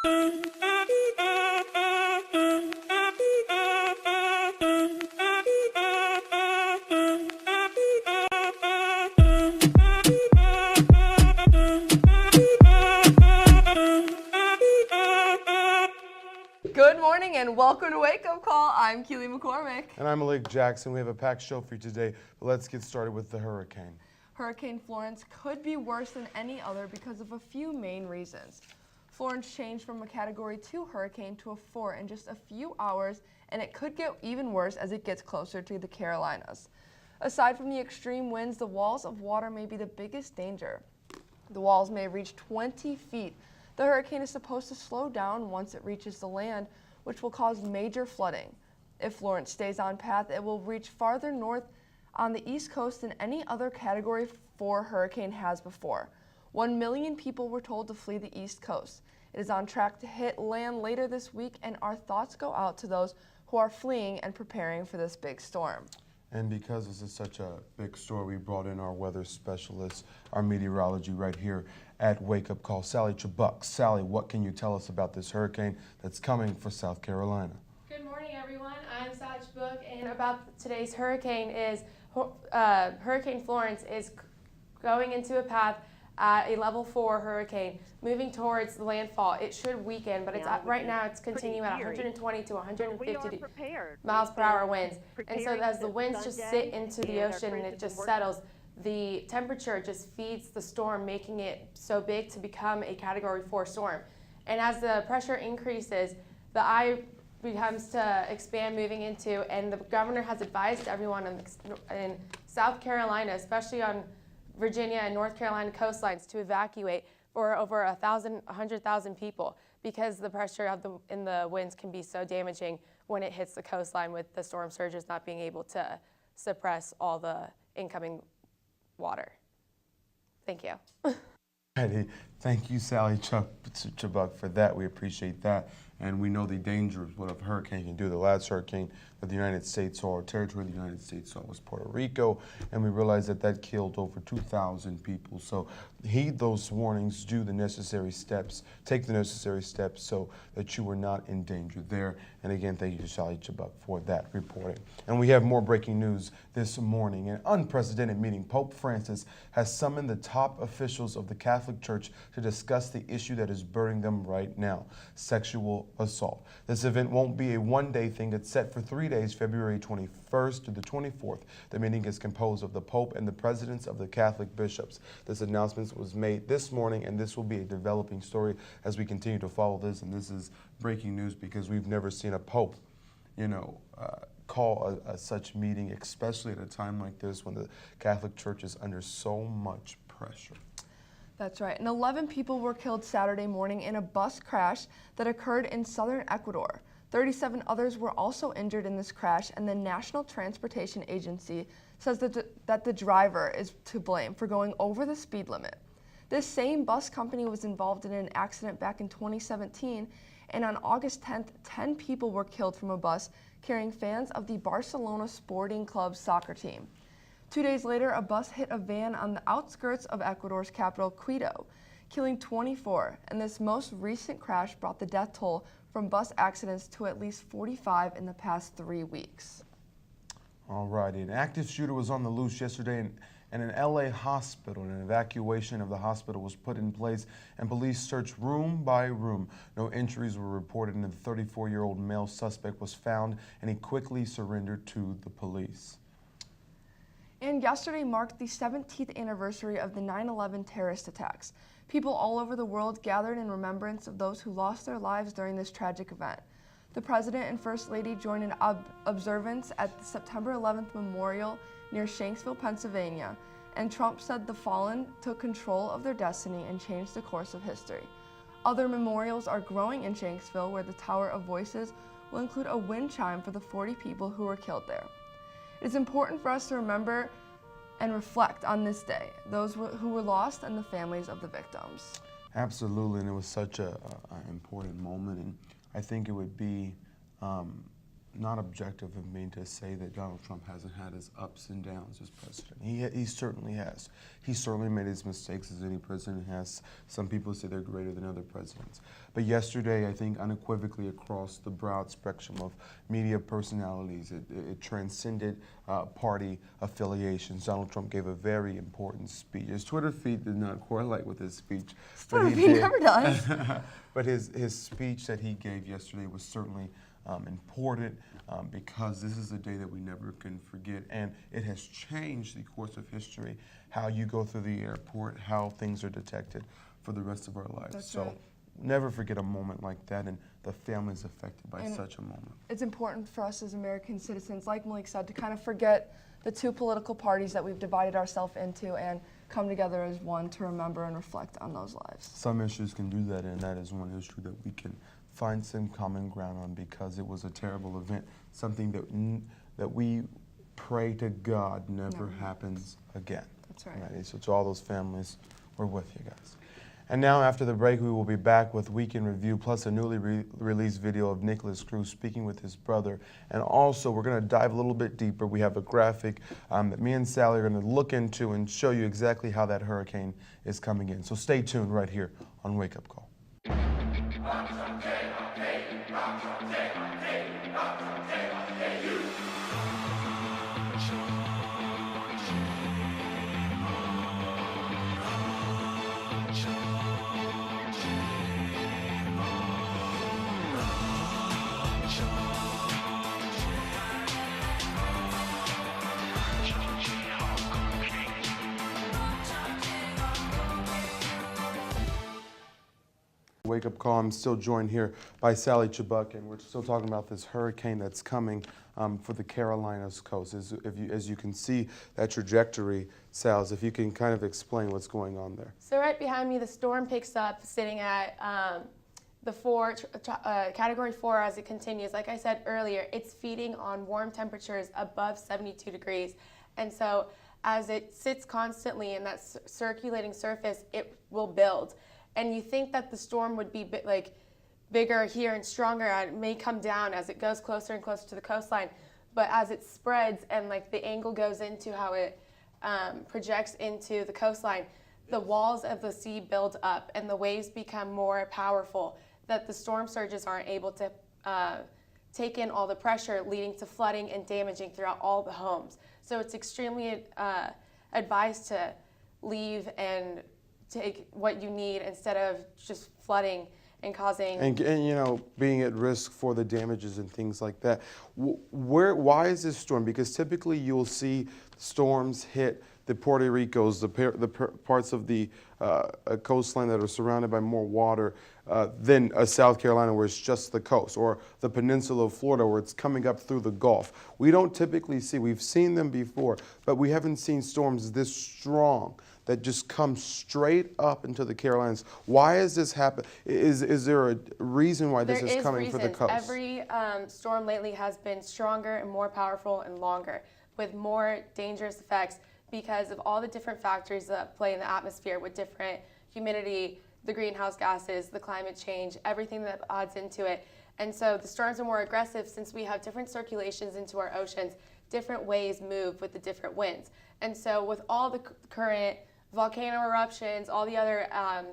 Good morning and welcome to Wake Up Call. I'm Keely McCormick. And I'm Malik Jackson. We have a packed show for you today, but let's get started with the hurricane. Hurricane Florence could be worse than any other because of a few main reasons. Florence changed from a Category 2 hurricane to a 4 in just a few hours, and it could get even worse as it gets closer to the Carolinas. Aside from the extreme winds, the walls of water may be the biggest danger. The walls may reach 20 feet. The hurricane is supposed to slow down once it reaches the land, which will cause major flooding. If Florence stays on path, it will reach farther north on the east coast than any other Category 4 hurricane has before. 1 million people were told to flee the east coast. It is on track to hit land later this week, and our thoughts go out to those who are fleeing and preparing for this big storm. And because this is such a big story, we brought in our weather specialist, our meteorology right here at Wake Up Call, Sally Chubbuck. Sally, what can you tell us about this hurricane that's coming for South Carolina? Good morning, everyone. I'm Sally Chubbuck, and about today's hurricane is Hurricane Florence is going into a path at a level 4 hurricane, moving towards the landfall. It should weaken, but it's right now it's continuing at 120 to 150 miles per hour winds. And so as the winds just sit into the ocean and it just settles, the temperature just feeds the storm, making it so big to become a Category 4 storm. And as the pressure increases, the eye becomes to expand moving into, and the governor has advised everyone in South Carolina, especially on Virginia and North Carolina coastlines, to evacuate for over 100,000 people, because the pressure in the winds can be so damaging when it hits the coastline, with the storm surges not being able to suppress all the incoming water. Thank you. Thank you, Sally Chubbuck, for that. We appreciate that. And we know the dangers what a hurricane can do. The last hurricane that the United States saw, or territory of the United States saw, was Puerto Rico, and we realized that that killed over 2,000 people. So heed those warnings, do the necessary steps, take the necessary steps so that you are not in danger there. And again, thank you to Sally Chubbuck for that reporting. And we have more breaking news this morning. An unprecedented meeting. Pope Francis has summoned the top officials of the Catholic Church to discuss the issue that is burdening them right now: sexual assault. This event won't be a one-day thing. It's set for 3 days, February 21st to the 24th. The meeting is composed of the Pope and the presidents of the Catholic bishops. This announcement was made this morning, and this will be a developing story as we continue to follow this. And this is breaking news because we've never seen a Pope, call a such meeting, especially at a time like this when the Catholic Church is under so much pressure. That's right. And 11 people were killed Saturday morning in a bus crash that occurred in southern Ecuador. 37 others were also injured in this crash, and the National Transportation Agency says that the driver is to blame for going over the speed limit. This same bus company was involved in an accident back in 2017, and on August 10th, 10 people were killed from a bus carrying fans of the Barcelona Sporting Club soccer team. 2 days later, a bus hit a van on the outskirts of Ecuador's capital, Quito, killing 24, and this most recent crash brought the death toll from bus accidents to at least 45 in the past 3 weeks. All righty. An active shooter was on the loose yesterday in an LA hospital. An evacuation of the hospital was put in place, and police searched room by room. No injuries were reported, and the 34-year-old male suspect was found, and he quickly surrendered to the police. And yesterday marked the 17th anniversary of the 9/11 terrorist attacks. People all over the world gathered in remembrance of those who lost their lives during this tragic event. The President and First Lady joined in observance at the September 11th memorial near Shanksville, Pennsylvania, and Trump said the fallen took control of their destiny and changed the course of history. Other memorials are growing in Shanksville, where the Tower of Voices will include a wind chime for the 40 people who were killed there. It is important for us to remember and reflect on this day, those who were lost and the families of the victims. Absolutely, and it was such an important moment, and I think it would be not objective of me to say that Donald Trump hasn't had his ups and downs as president. He certainly has. He certainly made his mistakes, as any president has. Some people say they're greater than other presidents. But yesterday, I think unequivocally across the broad spectrum of media personalities, it transcended party affiliations. Donald Trump gave a very important speech. His Twitter feed did not correlate with his speech. Twitter feed never does. But his speech that he gave yesterday was certainly important because this is a day that we never can forget, and it has changed the course of history, how you go through the airport, how things are detected for the rest of our lives. That's so right. Never forget a moment like that, and the families affected by such a moment. It's important for us as American citizens, like Malik said, to kind of forget the two political parties that we've divided ourselves into and come together as one to remember and reflect on those lives. Some issues can do that, and that is one issue that we can find some common ground on because it was a terrible event, something that we pray to God never happens again. That's right. Alrighty, so to all those families, we're with you guys. And now after the break, we will be back with Week in Review, plus a newly released video of Nicholas Cruz speaking with his brother. And also, we're going to dive a little bit deeper. We have a graphic that me and Sally are going to look into and show you exactly how that hurricane is coming in. So stay tuned right here on Wake Up Call. Wake Up Call. I'm still joined here by Sally Chubbuck, and we're still talking about this hurricane that's coming for the Carolinas coast. As you can see that trajectory, Sal, if you can kind of explain what's going on there. So right behind me, the storm picks up, sitting at the Category 4 as it continues. Like I said earlier, it's feeding on warm temperatures above 72 degrees. And so as it sits constantly in that circulating surface, it will build. And you think that the storm would be bigger here and stronger, and it may come down as it goes closer and closer to the coastline. But as it spreads and the angle goes into how it projects into the coastline, the walls of the sea build up and the waves become more powerful, that the storm surges aren't able to take in all the pressure, leading to flooding and damaging throughout all the homes. So it's extremely advised to leave and take what you need instead of just flooding and causing... And you know, being at risk for the damages and things like that. Why is this storm? Because typically you'll see storms hit the Puerto Ricos, the parts of the coastline that are surrounded by more water than South Carolina, where it's just the coast, or the peninsula of Florida, where it's coming up through the Gulf. We don't typically see, we've seen them before, but we haven't seen storms this strong that just come straight up into the Carolinas. Why is this happening? Is there a reason why this is coming for the coast? Every storm lately has been stronger and more powerful and longer, with more dangerous effects because of all the different factors that play in the atmosphere with different humidity, the greenhouse gases, the climate change, everything that adds into it. And so the storms are more aggressive since we have different circulations into our oceans, different ways move with the different winds. And so with all the current volcano eruptions, all the other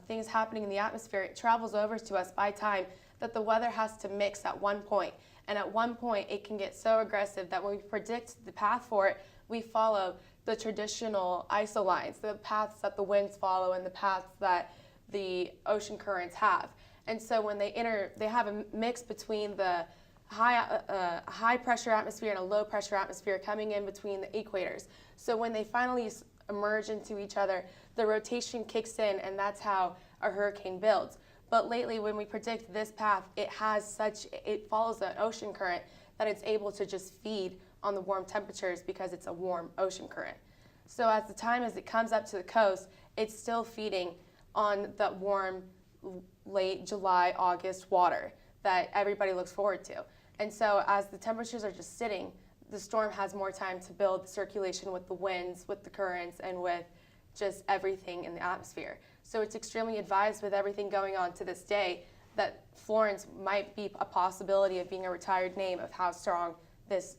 things happening in the atmosphere, it travels over to us by time that the weather has to mix at one point. And at one point, it can get so aggressive that when we predict the path for it, we follow the traditional isolines, the paths that the winds follow and the paths that the ocean currents have. And so when they have a mix between the high pressure atmosphere and a low pressure atmosphere coming in between the equators. So when they finally emerge into each other, the rotation kicks in, and that's how a hurricane builds. But lately, when we predict this path, it follows an ocean current that it's able to just feed on the warm temperatures because it's a warm ocean current. So as it comes up to the coast, it's still feeding on that warm late July, August water that everybody looks forward to. And so as the temperatures are just sitting, the storm has more time to build the circulation with the winds, with the currents, and with just everything in the atmosphere. So it's extremely advised with everything going on to this day that Florence might be a possibility of being a retired name of how strong this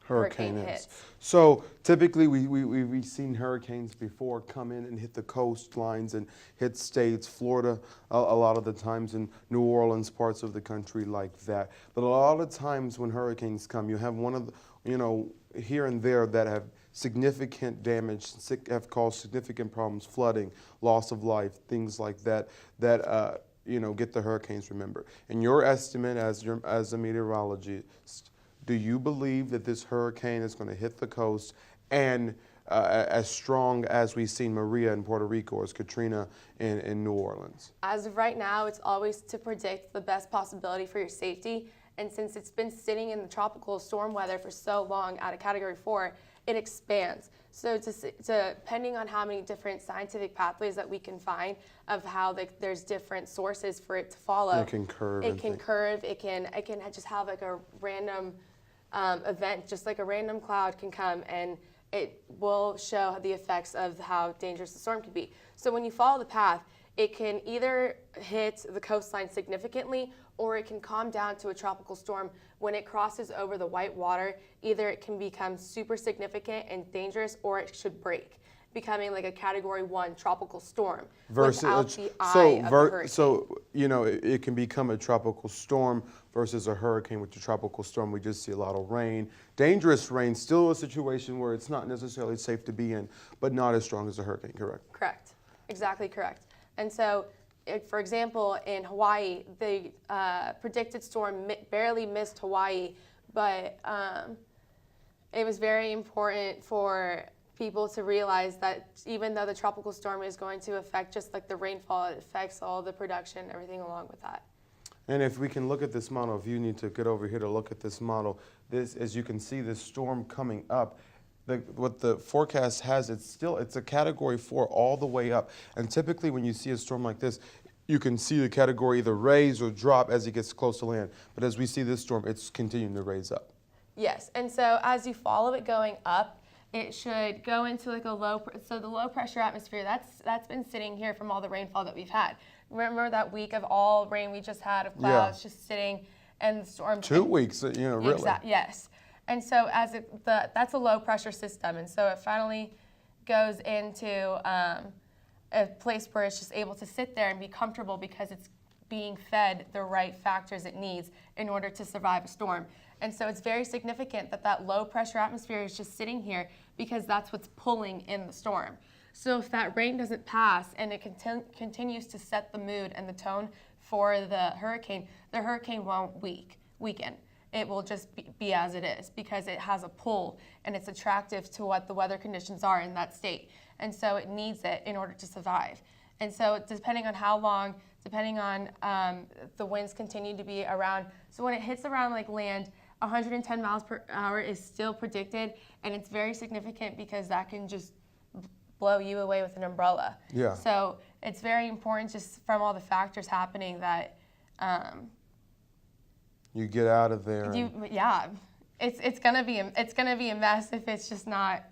hurricane hits. So typically we've seen hurricanes before come in and hit the coastlines and hit states, Florida a lot of the times, in New Orleans, parts of the country like that. But a lot of times when hurricanes come, you have one of the, here and there that have significant damage, have caused significant problems, flooding, loss of life, things like that, get the hurricanes remembered. In your estimate as a meteorologist, do you believe that this hurricane is going to hit the coast and as strong as we've seen Maria in Puerto Rico or as Katrina in New Orleans? As of right now, it's always to predict the best possibility for your safety. And since it's been sitting in the tropical storm weather for so long at a Category 4, it expands. So depending on how many different scientific pathways that we can find of how there's different sources for it to follow. It can curve. It can just have like a random event, just like a random cloud can come, and it will show the effects of how dangerous the storm can be. So when you follow the path, it can either hit the coastline significantly, or it can calm down to a tropical storm. When it crosses over the white water, either it can become super significant and dangerous, or it should break, becoming like a Category 1 tropical storm without the eye of the hurricane. So, it can become a tropical storm versus a hurricane. With the tropical storm, we just see a lot of rain, dangerous rain, still a situation where it's not necessarily safe to be in, but not as strong as a hurricane, correct? Correct, exactly correct. And so, for example, in Hawaii, the predicted storm barely missed Hawaii, but it was very important for people to realize that even though the tropical storm is going to affect just like the rainfall, it affects all the production, everything along with that. And if we can look at this model, if you need to get over here to look at this model, as you can see, this storm coming up, what the forecast has, it's a Category 4 all the way up. And typically when you see a storm like this, you can see the category either raise or drop as it gets close to land. But as we see this storm, it's continuing to raise up. Yes, and so as you follow it going up, it should go into like so the low pressure atmosphere, that's been sitting here from all the rainfall that we've had. Remember that week of all rain we just had of clouds just sitting, and the storm. 2 weeks, really. Yes. And so that's a low pressure system, and so it finally goes into a place where it's just able to sit there and be comfortable because it's being fed the right factors it needs in order to survive a storm. And so it's very significant that low pressure atmosphere is just sitting here because that's what's pulling in the storm. So if that rain doesn't pass and it continues to set the mood and the tone for the hurricane won't weaken. It will just be as it is because it has a pull and it's attractive to what the weather conditions are in that state. And so it needs it in order to survive. And so depending on how long, depending on the winds continue to be around, so when it hits around like land, 110 miles per hour is still predicted, and it's very significant because that can just blow you away with an umbrella. Yeah. So it's very important just from all the factors happening that you get out of there. It's gonna be a mess if it's just not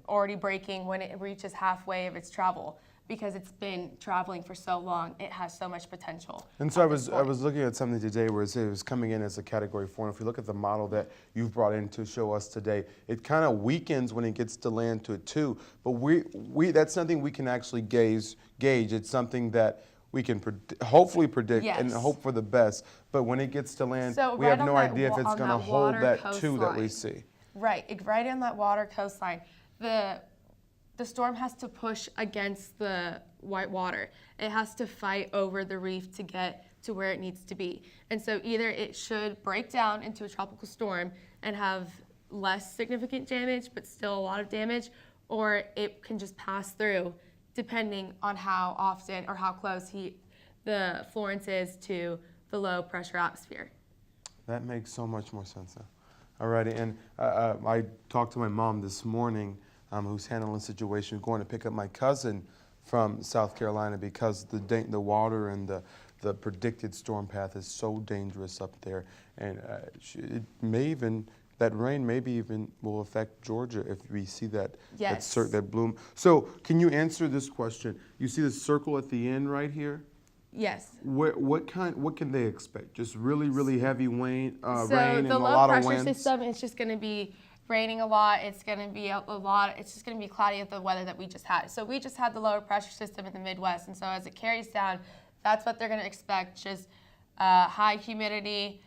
already breaking when it reaches halfway of its travel, because it's been traveling for so long. It has so much potential. And so I was looking at something today where it was coming in as a Category 4. And if we look at the model that you've brought in to show us today, it kind of weakens when it gets to land to a 2. But that's something we can actually gauge. It's something that we can hopefully predict and hope for the best. But when it gets to land, we have no idea if it's going to hold that 2 that we see. Right on that water coastline. The storm has to push against the white water. It has to fight over the reef to get to where it needs to be. And so either it should break down into a tropical storm and have less significant damage, but still a lot of damage, or it can just pass through, depending on how often or how close the Florence is to the low pressure atmosphere. That makes so much more sense now. Alrighty, and I talked to my mom this morning, who's handling the situation, going to pick up my cousin from South Carolina because the water and the predicted storm path is so dangerous up there, and that rain maybe even will affect Georgia if we see that bloom. So can you answer this question? You see the circle at the end right here? Yes. What can they expect? Just really heavy rain So and the a low lot of pressure winds? system is just going to be raining a lot. It's going to be a lot. It's just going to be cloudy with the weather that we just had. So we just had the lower pressure system in the Midwest, and so as it carries down, that's what they're going to expect. Just high humidity,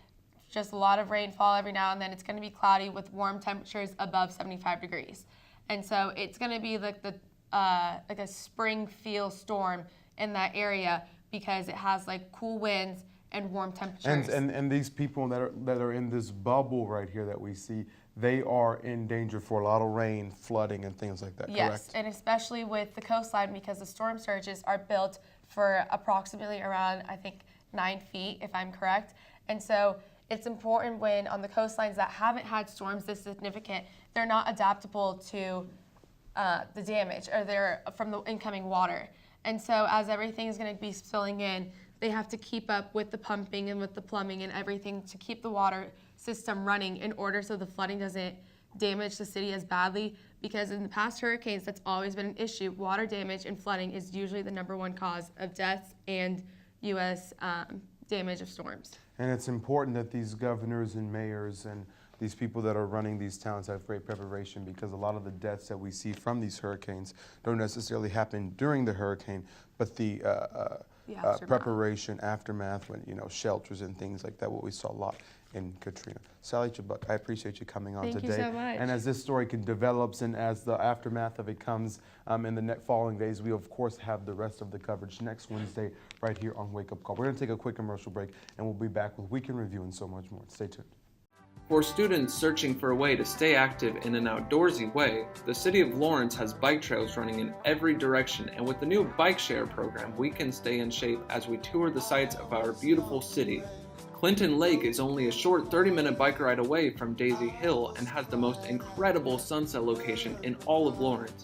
just a lot of rainfall every now and then. It's going to be cloudy with warm temperatures above 75 degrees, and so it's going to be like like a spring feel storm in that area because it has like cool winds and warm temperatures. And these people that are in this bubble right here that we see, they are in danger for a lot of rain, flooding, and things like that. Yes, Correct? and especially with the coastline because the storm surges are built for approximately around, I think, 9 feet, if I'm correct. And so it's important when on the coastlines that haven't had storms this significant, they're not adaptable to the damage or they're from the incoming water. And so as everything is going to be spilling in, they have to keep up with the pumping and with the plumbing and everything to keep the water system running in order so the flooding doesn't damage the city as badly, because in the past hurricanes, that's always been an issue. Water damage and flooding is usually the #1 cause of deaths and U.S. Damage of storms. And it's important that these governors and mayors and these people that are running these towns have great preparation, because a lot of the deaths that we see from these hurricanes don't necessarily happen during the hurricane, but the preparation, aftermath, when shelters and things like that, what we saw a lot in Katrina. Sally Chubbuck, I appreciate you coming on today. Thank you so much. And as this story develops and as the aftermath of it comes in the following days, we of course have the rest of the coverage next Wednesday right here on Wake Up Call. We're going to take a quick commercial break and we'll be back with Weekend Review and so much more. Stay tuned. For students searching for a way to stay active in an outdoorsy way, the City of Lawrence has bike trails running in every direction, and with the new bike share program, we can stay in shape as we tour the sights of our beautiful city. Clinton Lake is only a short 30-minute bike ride away from Daisy Hill and has the most incredible sunset location in all of Lawrence.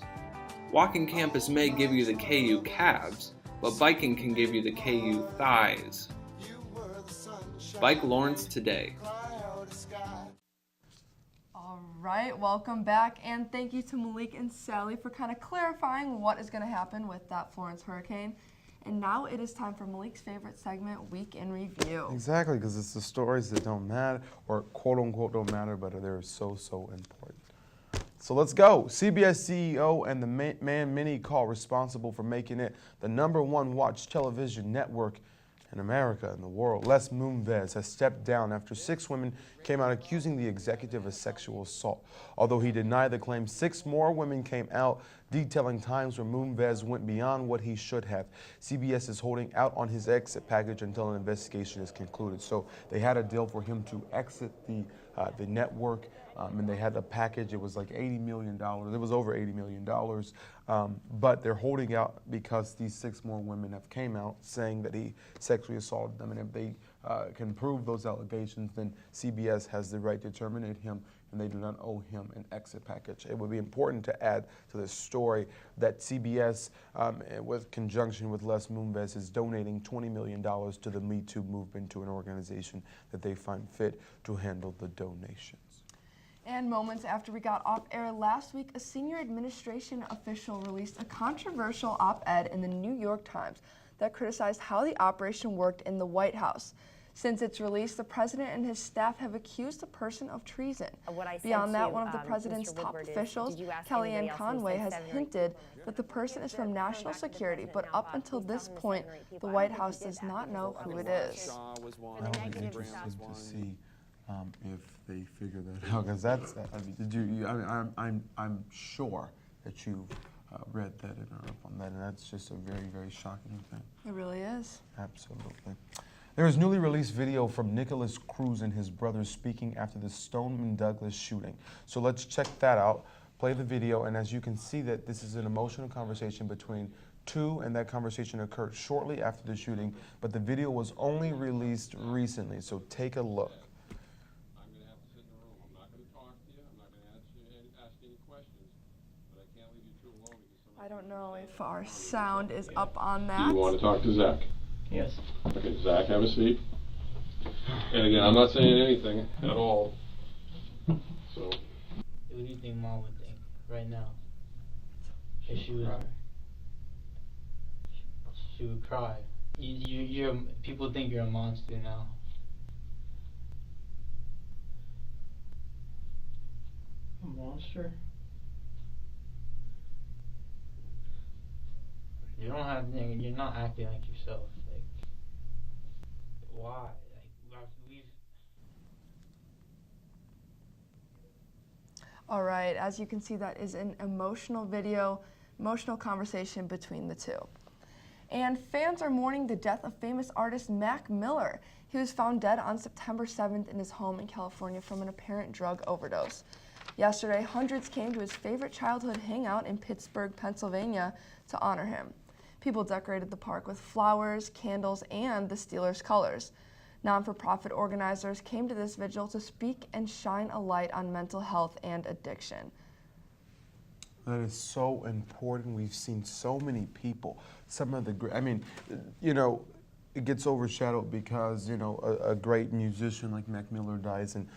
Walking campus may give you the KU calves, but biking can give you the KU thighs. Bike Lawrence today. All right, welcome back, and thank you to Malik and Sally for kind of clarifying what is going to happen with that Florence hurricane. And now it is time for Malik's favorite segment, Week in Review. Exactly, because it's the stories that don't matter, or quote unquote don't matter, but they're so important. So let's go. CBS CEO and the man many call responsible for making it the #1 watched television network in America and the world. Les Moonves has stepped down after 6 women came out accusing the executive of sexual assault. Although he denied the claim, 6 more women came out detailing times where Moonves went beyond what he should have. CBS is holding out on his exit package until an investigation is concluded. So they had a deal for him to exit the network, and they had a package. It was like $80 million. It was over $80 million. But they're holding out because these 6 more women have came out saying that he sexually assaulted them. And if they can prove those allegations, then CBS has the right to terminate him, and they do not owe him an exit package. It would be important to add to this story that CBS, with conjunction with Les Moonves, is donating $20 million to the Me Too movement, to an organization that they find fit to handle the donations. And moments after we got off air last week, a senior administration official released a controversial op-ed in the New York Times that criticized how the operation worked in the White House. Since its release, the president and his staff have accused the person of treason. Beyond that, one of the president's top officials, Kellyanne Conway, has hinted that the person is from national security, but up until this point, the White House does not know who it is. I'll be interested to see if they figure that out, because that's. I'm sure that you've read that and are up on that, and that's just a very shocking thing. It really is. Absolutely. There is newly released video from Nicholas Cruz and his brothers speaking after the Stoneman Douglas shooting. So let's check that out. Play the video, and as you can see, that this is an emotional conversation between two, and that conversation occurred shortly after the shooting, but the video was only released recently, so take a look. I'm going to have to sit in the room. I'm not going to talk to you. I'm not going to ask any questions, but I can't leave you two alone because I don't know if our sound is up on that. Do you want to talk to Zach? Yes. Okay, Zach, have a seat. And again, I'm not saying anything at all. So. What do you think Mom would think right now? If she would cry. People think you're a monster now. A monster? You don't have. You're not acting like yourself. Like, why? Like, we've. All right, as you can see, that is an emotional video, emotional conversation between the two. And fans are mourning the death of famous artist Mac Miller. He was found dead on September 7th in his home in California from an apparent drug overdose. Yesterday, hundreds came to his favorite childhood hangout in Pittsburgh, Pennsylvania to honor him. People decorated the park with flowers, candles, and the Steelers' colors. Non-for-profit organizers came to this vigil to speak and shine a light on mental health and addiction. That is so important. We've seen so many people. Some of the great, I mean, you know, it gets overshadowed because, you know, a great musician like Mac Miller dies and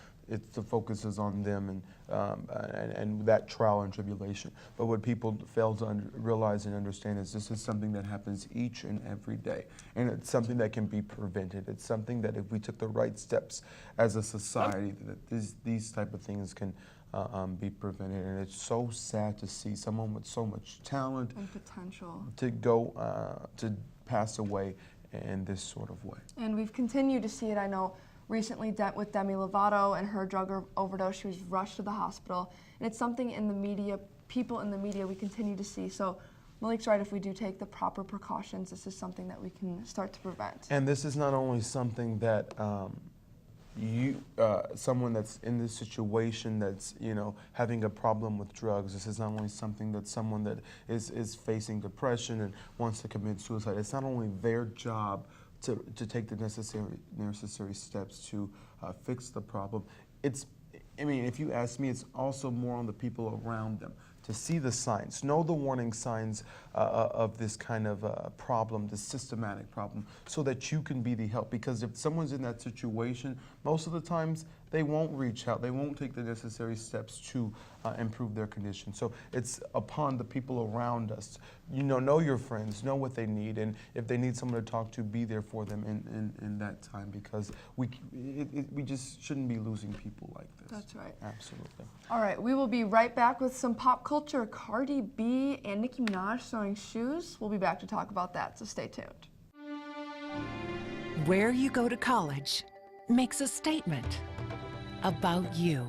the focus is on them and that trial and tribulation. But what people fail to realize and understand is this is something that happens each and every day. And it's something that can be prevented. It's something that if we took the right steps as a society, that these type of things can be prevented. And it's so sad to see someone with so much talent And potential. to go to pass away in this sort of way. And we've continued to see it, I know, recently with Demi Lovato and her drug overdose. She was rushed to the hospital. And it's something in the media, people in the media, we continue to see. So Malik's right, if we do take the proper precautions, this is something that we can start to prevent. And this is not only something that someone that's in this situation that's, you know, having a problem with drugs, this is not only something that someone that is facing depression and wants to commit suicide. It's not only their job to take the necessary steps to fix the problem. I mean, if you ask me, it's also more on the people around them to see the signs, know the warning signs of this kind of problem, this systematic problem, so that you can be the help. Because if someone's in that situation, most of the times they won't reach out, they won't take the necessary steps to improve their condition. So it's upon the people around us, you know your friends, know what they need, and if they need someone to talk to, be there for them in that time, because we just shouldn't be losing people like this. That's right. Absolutely. All right, we will be right back with some pop culture. Cardi B and Nicki Minaj throwing shoes. We'll be back to talk about that, so stay tuned. Where you go to college makes a statement about you.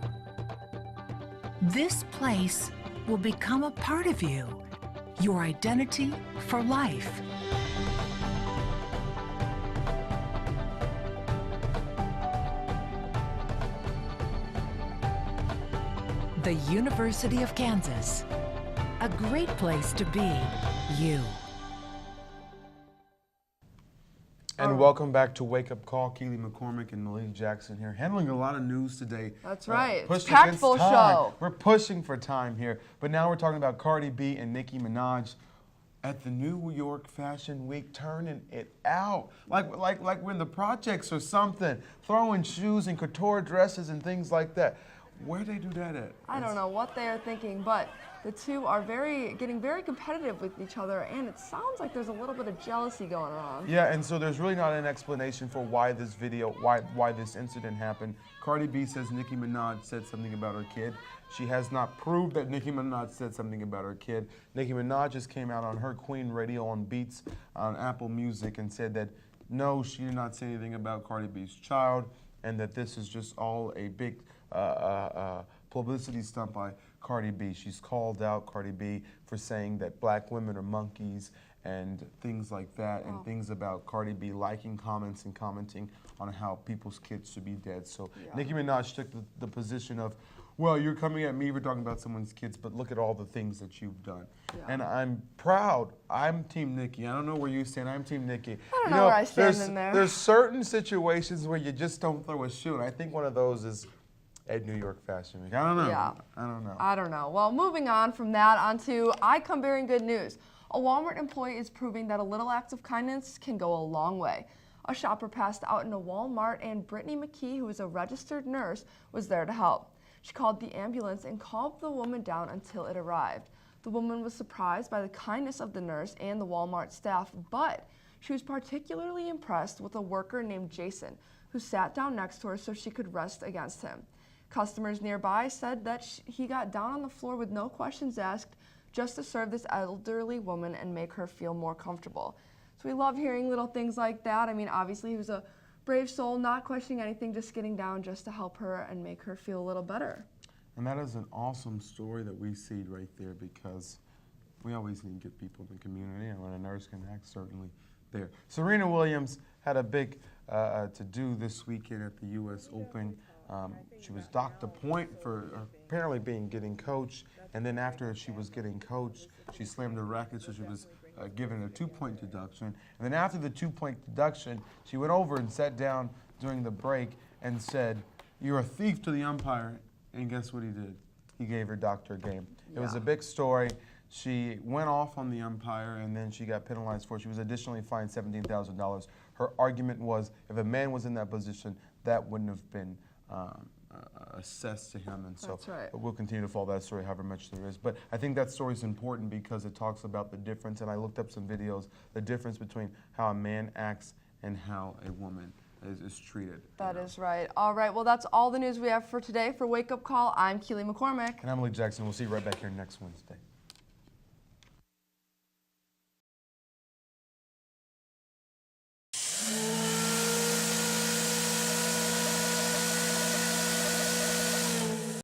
This place will become a part of you, your identity for life. The University of Kansas, a great place to be you. And welcome back to Wake Up Call. Keely McCormick and Malik Jackson here, handling a lot of news today. That's right. It's Pushed packed against full time. show. We're pushing for time here. But now we're talking about Cardi B and Nicki Minaj at the New York Fashion Week, turning it out. Like we're in the projects or something, throwing shoes and couture dresses and things like that. Where they do that at? I don't know what they are thinking, but the two are getting very competitive with each other, and it sounds like there's a little bit of jealousy going on. Yeah, and so there's really not an explanation for why this why this incident happened. Cardi B says Nicki Minaj said something about her kid. She has not proved that Nicki Minaj said something about her kid. Nicki Minaj just came out on her Queen radio on Beats on Apple Music and said that no, she did not say anything about Cardi B's child, and that this is just all a big publicity stunt by Cardi B. She's called out Cardi B for saying that black women are monkeys and things like that, and things about Cardi B liking comments and commenting on how people's kids should be dead. So Nicki Minaj took the position of, well, you're coming at me for talking about someone's kids, but look at all the things that you've done. Yeah. And I'm proud. I'm Team Nicki. I don't know where you stand. I'm Team Nicki. I don't know where I stand in there. There's certain situations where you just don't throw a shoe, and I think one of those is at New York Fashion Week. I don't know. Yeah. I don't know. Well, moving on from that onto I come bearing good news. A Walmart employee is proving that a little act of kindness can go a long way. A shopper passed out in a Walmart, and Brittany McKee, who is a registered nurse, was there to help. She called the ambulance and calmed the woman down until it arrived. The woman was surprised by the kindness of the nurse and the Walmart staff, but She was particularly impressed with a worker named Jason, who sat down next to her so she could rest against him. Customers nearby said that he got down on the floor with no questions asked, just to serve this elderly woman and make her feel more comfortable. So we love hearing little things like that. I mean, obviously he was a brave soul, not questioning anything, just getting down just to help her and make her feel a little better. And that is an awesome story that we see right there, because we always need good people in the community, and when a nurse can act, certainly there. Serena Williams had a big to-do this weekend at the U.S. Open. She was docked a point for apparently getting coached, and then after she was getting coached, she slammed her racket, so she was given a 2-point deduction. And then after the 2-point deduction, she went over and sat down during the break and said, "You're a thief," to the umpire. And guess what he did? He gave her doctor a game. It was a big story. She went off on the umpire, and then she got penalized for it. She was additionally fined $17,000. Her argument was, if a man was in that position, that wouldn't have been assessed to him. And so That's right. we'll continue to follow that story, however much there is. But I think that story is important because it talks about the difference, and I looked up some videos, the difference between how a man acts and how a woman is treated. That is right. All right, well, that's all the news we have for today. For Wake Up Call, I'm Keely McCormick. And I'm Lee Jackson. We'll see you right back here next Wednesday.